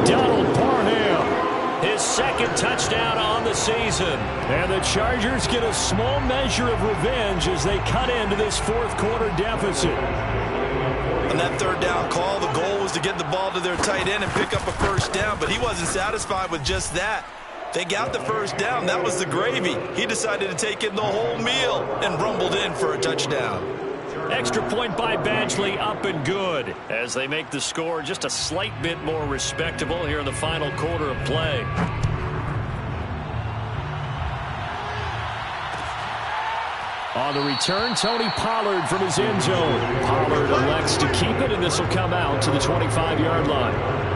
Donald Parham, his second touchdown on the season. And the Chargers get a small measure of revenge as they cut into this fourth quarter deficit. On that third down call, the goal was to get the ball to their tight end and pick up a first down, but he wasn't satisfied with just that. They got the first down. That was the gravy. He decided to take in the whole meal and rumbled in for a touchdown. Extra point by Badgley, up and good, as they make the score just a slight bit more respectable here in the final quarter of play. On the return, Tony Pollard from his end zone. Pollard elects to keep it, and this will come out to the 25-yard line.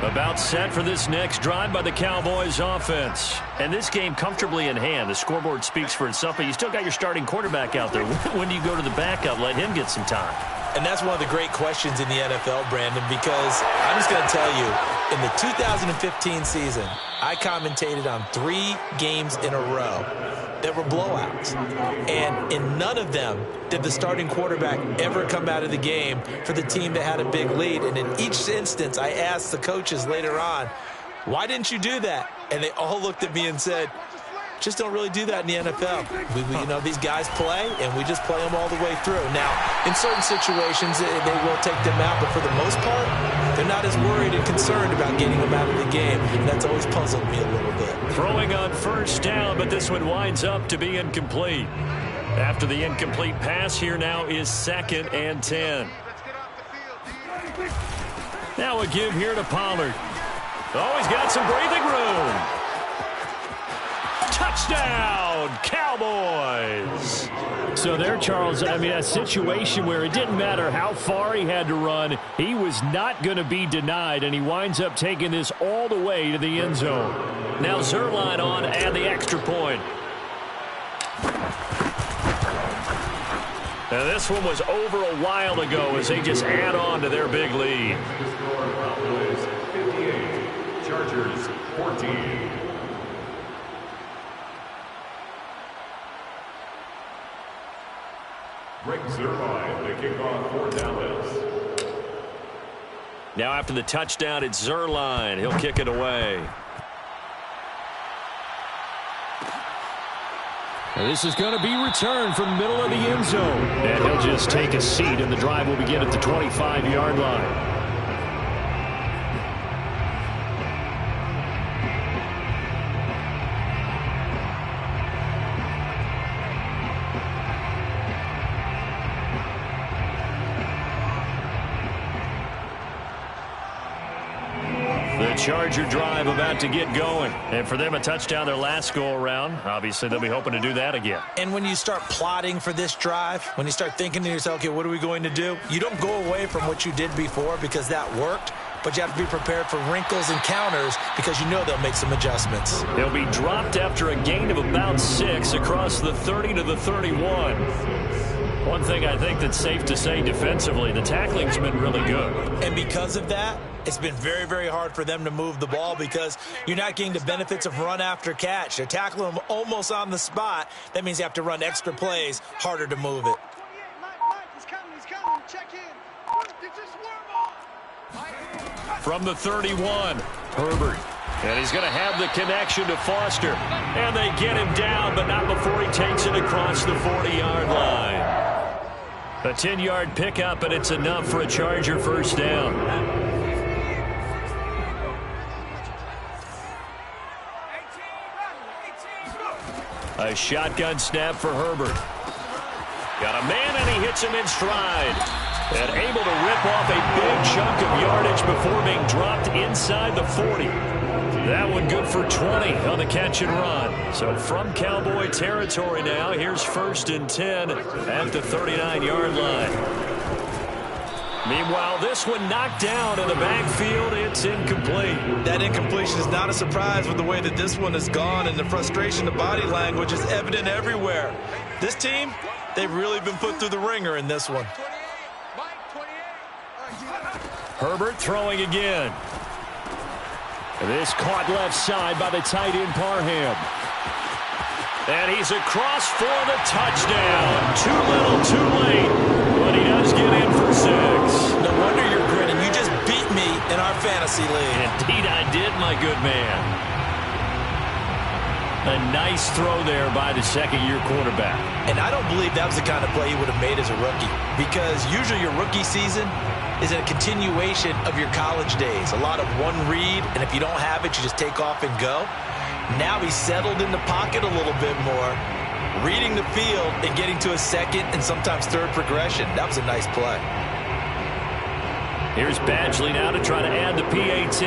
About set for this next drive by the Cowboys offense. And this game comfortably in hand. The scoreboard speaks for itself, but you still got your starting quarterback out there. When do you go to the backup, let him get some time? And that's one of the great questions in the NFL, Brandon, because I'm just going to tell you, in the 2015 season, I commentated on 3 games in a row that were blowouts. And in none of them did the starting quarterback ever come out of the game for the team that had a big lead. And in each instance, I asked the coaches later on, why didn't you do that? And they all looked at me and said, just don't really do that in the NFL. You know, these guys play, and we just play them all the way through. Now, in certain situations, they will take them out, but for the most part, they're not as worried and concerned about getting them out of the game, and that's always puzzled me a little bit. Throwing on first down, but this one winds up to be incomplete. After the incomplete pass, here now is 2nd and 10. Now a give here to Pollard. Oh, he's got some breathing room. Touchdown, Cowboys. So there, Charles, I mean, a situation where it didn't matter how far he had to run, he was not going to be denied, and he winds up taking this all the way to the end zone. Now Zuerlein on and the extra point. Now this one was over a while ago as they just add on to their big lead. The score, Cowboys 58, Chargers 14. Rick Zuerlein, the kickoff for Dallas. Now after the touchdown, it's Zuerlein. He'll kick it away. And this is going to be returned from the middle of the end zone. And he'll just take a seat, and the drive will begin at the 25-yard line. Charger drive about to get going. And for them, a touchdown their last go-around. Obviously, they'll be hoping to do that again. And when you start plotting for this drive, when you start thinking to yourself, okay, what are we going to do? You don't go away from what you did before because that worked, but you have to be prepared for wrinkles and counters because you know they'll make some adjustments. They'll be dropped after a gain of about 6 across the 30 to the 31. One thing I think that's safe to say defensively, the tackling's been really good. And because of that, it's been very, very hard for them to move the ball because you're not getting the benefits of run after catch. They're tackling them almost on the spot. That means you have to run extra plays, harder to move it. From the 31, Herbert. And he's going to have the connection to Foster. And they get him down, but not before he takes it across the 40-yard line. A 10-yard pickup, and it's enough for a Charger first down. A shotgun snap for Herbert. Got a man, and he hits him in stride. And able to rip off a big chunk of yardage before being dropped inside the 40. That one good for 20 on the catch and run. So from Cowboy territory now, here's 1st and 10 at the 39-yard line. Meanwhile, this one knocked down in the backfield. It's incomplete. That incompletion is not a surprise with the way that this one has gone, and the frustration, the body language is evident everywhere. This team, they've really been put through the ringer in this one. Herbert throwing again. This caught left side by the tight end Parham. And he's across for the touchdown. Too little, too late. But he does get in for 6. No wonder you're grinning. You just beat me in our fantasy league. Indeed I did, my good man. A nice throw there by the second-year quarterback. And I don't believe that was the kind of play he would have made as a rookie. Because usually your rookie season, is a continuation of your college days. A lot of one read, and if you don't have it, you just take off and go. Now he's settled in the pocket a little bit more, reading the field and getting to a second and sometimes third progression. That was a nice play. Here's Badgley now to try to add the PAT.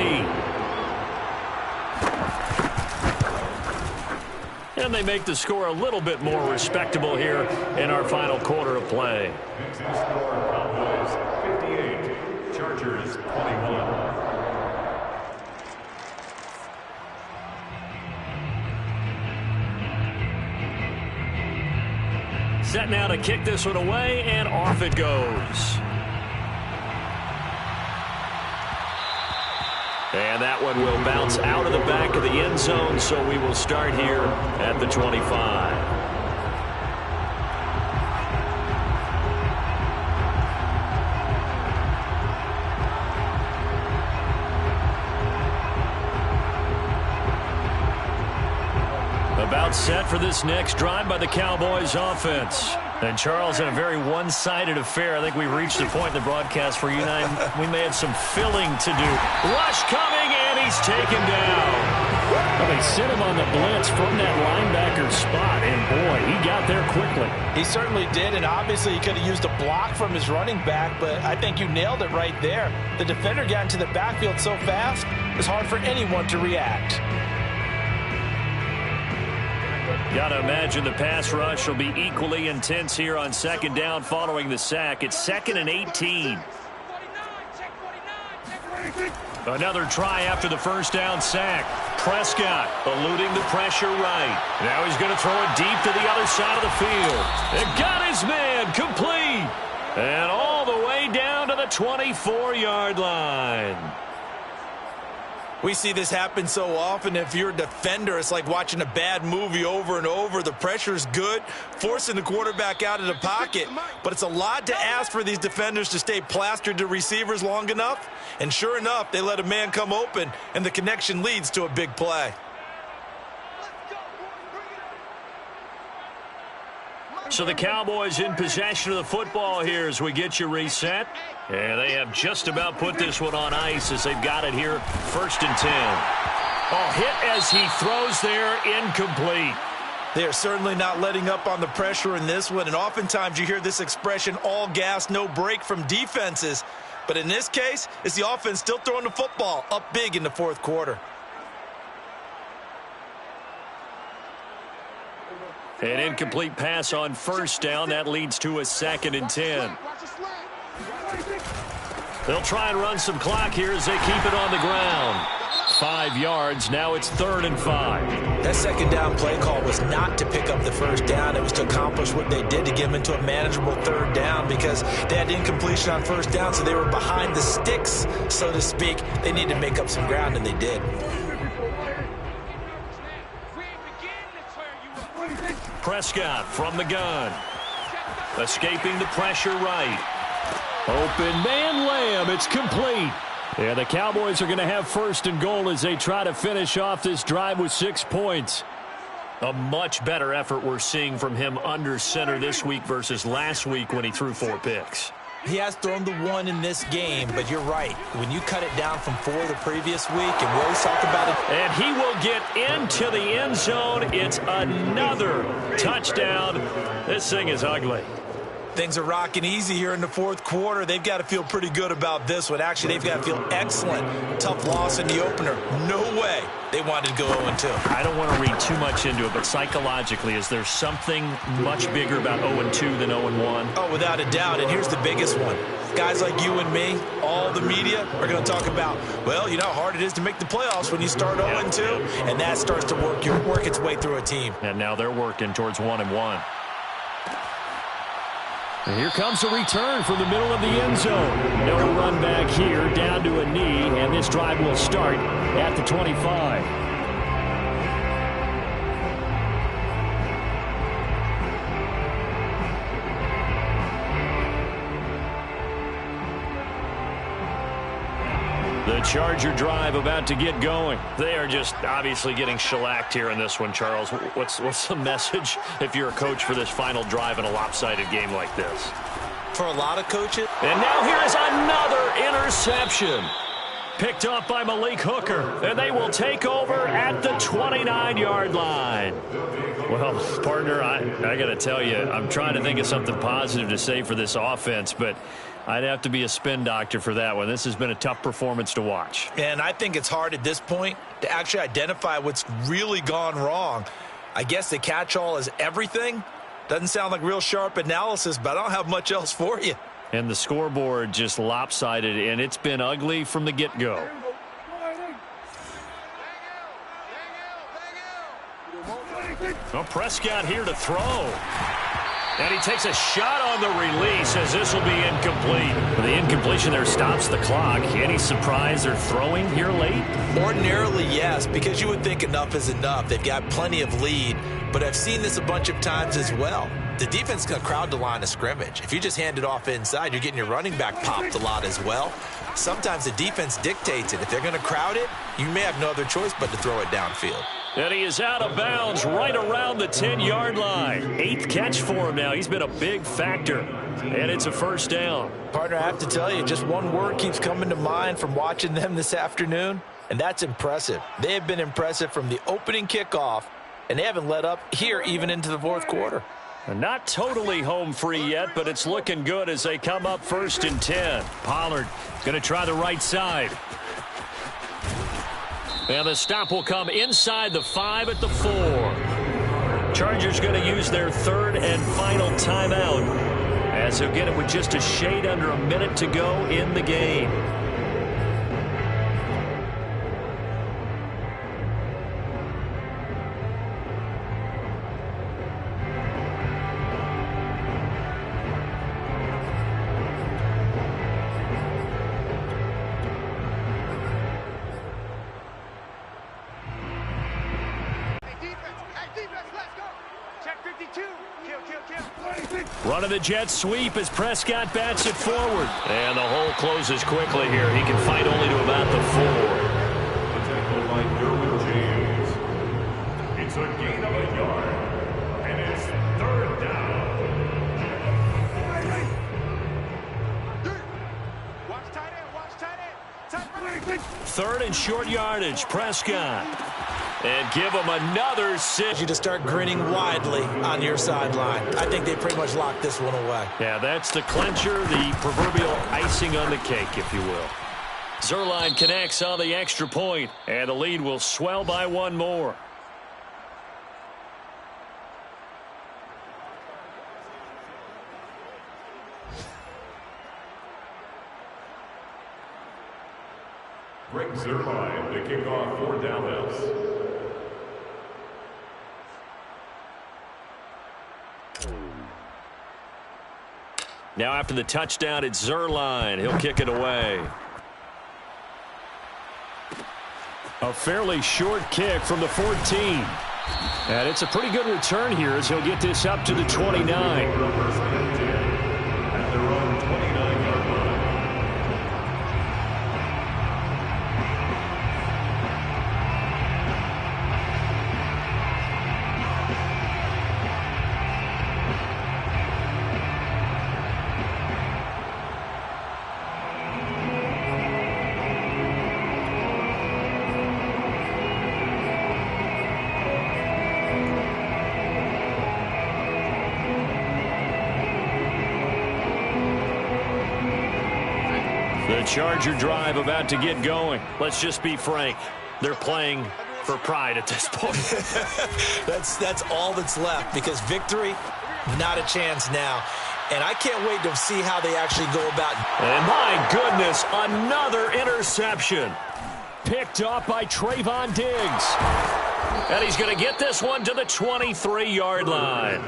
And they make the score a little bit more respectable here in our final quarter of play. The score, Cowboys 58, Chargers 21. Set now to kick this one away, and off it goes. And that one will bounce out of the back of the end zone, so we will start here at the 25. About set for this next drive by the Cowboys offense. And Charles, in a very one-sided affair, I think we reached the point in the broadcast where you and I, we may have some filling to do. Rush coming, and he's taken down. Well, they sent him on the blitz from that linebacker spot, and boy, he got there quickly. He certainly did, and obviously he could have used a block from his running back, but I think you nailed it right there. The defender got into the backfield so fast, it's hard for anyone to react. Got to imagine the pass rush will be equally intense here on second down following the sack. It's 2nd and 18. Another try after the first down sack. Prescott eluding the pressure right. Now he's going to throw it deep to the other side of the field. It got his man complete. And all the way down to the 24-yard line. We see this happen so often. If you're a defender, it's like watching a bad movie over and over. The pressure's good, forcing the quarterback out of the pocket. But it's a lot to ask for these defenders to stay plastered to receivers long enough. And sure enough, they let a man come open, and the connection leads to a big play. So the Cowboys in possession of the football here as we get you reset. And they have just about put this one on ice as they've got it here, 1st and 10. Oh, hit as he throws there, incomplete. They are certainly not letting up on the pressure in this one, and oftentimes you hear this expression, all gas, no break from defenses. But in this case, it's the offense still throwing the football up big in the 4th quarter. An incomplete pass on 1st down. That leads to a 2nd and 10. They'll try and run some clock here as they keep it on the ground. 5 yards. Now it's 3rd and 5. That second down play call was not to pick up the first down. It was to accomplish what they did to get them into a manageable 3rd down because they had incompletion on 1st down, so they were behind the sticks, so to speak. They needed to make up some ground, and they did. Prescott from the gun. Escaping the pressure right. Open man Lamb. It's complete. Yeah, the Cowboys are going to have 1st and goal as they try to finish off this drive with 6 points. A much better effort we're seeing from him under center this week versus last week when he threw 4 picks. He has thrown the 1 in this game, but you're right. When you cut it down from 4 the previous week, and we always talk about it. And he will get into the end zone. It's another touchdown. This thing is ugly. Things are rocking easy here in the 4th quarter. They've got to feel pretty good about this one. Actually, they've got to feel excellent. Tough loss in the opener. No way they wanted to go 0-2. I don't want to read too much into it, but psychologically, is there something much bigger about 0-2 than 0-1? Oh, without a doubt. And here's the biggest one. Guys like you and me, all the media, are going to talk about, well, you know how hard it is to make the playoffs when you start 0-2, and that starts to work its way through a team. And now they're working towards 1-1. And here comes a return from the middle of the end zone. No run back here, down to a knee, and this drive will start at the 25. The Charger drive about to get going. They are just obviously getting shellacked here in this one, Charles. What's the message if you're a coach for this final drive in a lopsided game like this? for a lot of coaches. And now here is another interception. Picked off by Malik Hooker, and they will take over at the 29-yard line. Well, partner, I got to tell you, I'm trying to think of something positive to say for this offense, but I'd have to be a spin doctor for that one. This has been a tough performance to watch. And I think it's hard at this point to actually identify what's really gone wrong. I guess the catch-all is everything. Doesn't sound like real sharp analysis, but I don't have much else for you. And the scoreboard just lopsided, and it's been ugly from the get-go. Well, Prescott here to throw. And he takes a shot on the release as this will be incomplete. The incompletion there stops the clock. Any surprise they're throwing here late? Ordinarily, yes, because you would think enough is enough. They've got plenty of lead, but I've seen this a bunch of times as well. The defense is going to crowd the line of scrimmage. If you just hand it off inside, you're getting your running back popped a lot as well. Sometimes the defense dictates it. If they're going to crowd it, you may have no other choice but to throw it downfield. And he is out of bounds right around the 10-yard line. 8th catch for him now. He's been a big factor. And it's a first down. Partner, I have to tell you, just one word keeps coming to mind from watching them this afternoon, and that's impressive. They have been impressive from the opening kickoff, and they haven't let up here even into the fourth quarter. And not totally home free yet, but it's looking good as they come up 1st and 10. Pollard going to try the right side. And the stop will come inside the 5 at the 4. Chargers going to use their 3rd and final timeout as they'll get it with just a shade under a minute to go in the game. Running the jet sweep as Prescott bats it forward. And the hole closes quickly here. He can fight only to about the 4. Tackled by Derwin James. It's a gain of a yard, and it's 3rd down. Watch tight end, watch tight end. 3rd and short yardage. Prescott. And give him another sit. You just start grinning widely on your sideline. I think they pretty much locked this one away. Yeah, that's the clincher, the proverbial icing on the cake, if you will. Zuerlein connects on the extra point, and the lead will swell by one more. Greg Zuerlein to kick off for Dallas. Now after the touchdown, it's Zuerlein. He'll kick it away. A fairly short kick from the 14. And it's a pretty good return here as he'll get this up to the 29. The Charger drive about to get going. Let's just be frank. They're playing for pride at this point. That's all that's left, because victory, not a chance now. And I can't wait to see how they actually go about it. And my goodness, another interception. Picked off by Trayvon Diggs. And he's going to get this one to the 23-yard line.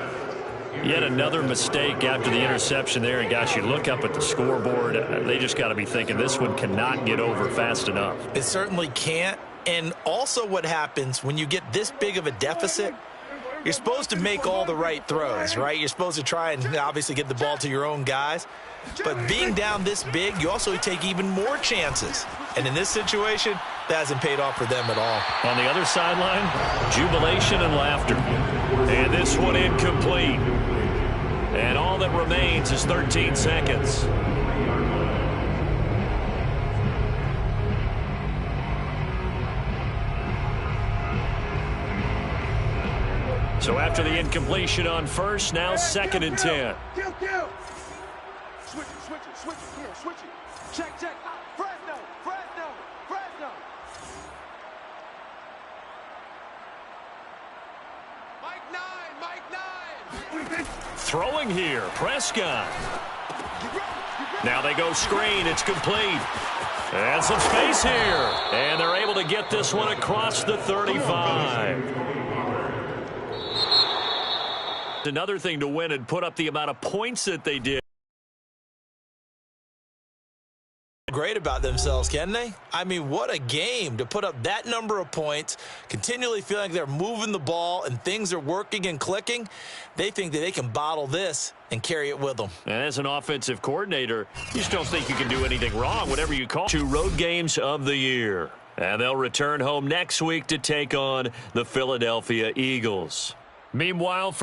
Yet another mistake after the interception there. And gosh, you look up at the scoreboard, they just got to be thinking this one cannot get over fast enough. It certainly can't. And also what happens when you get this big of a deficit, you're supposed to make all the right throws, right? You're supposed to try and obviously get the ball to your own guys. But being down this big, you also take even more chances. And in this situation, that hasn't paid off for them at all. On the other sideline, jubilation and laughter. And this one incomplete. And all that remains is 13 seconds. So after the incompletion on first, now second and 10. Switch it. Yeah, switch it. Check. Fresno. Mike 9. Throwing here, Prescott. Now they go screen. It's complete. And some space here. And they're able to get this one across the 35. Another thing to win and put up the amount of points that they did. Great about themselves, can they? I mean, what a game to put up that number of points, continually feeling like they're moving the ball and things are working and clicking. They think that they can bottle this and carry it with them. And as an offensive coordinator, you just don't think you can do anything wrong, whatever you call. 2 road games of the year. And they'll return home next week to take on the Philadelphia Eagles. Meanwhile, for the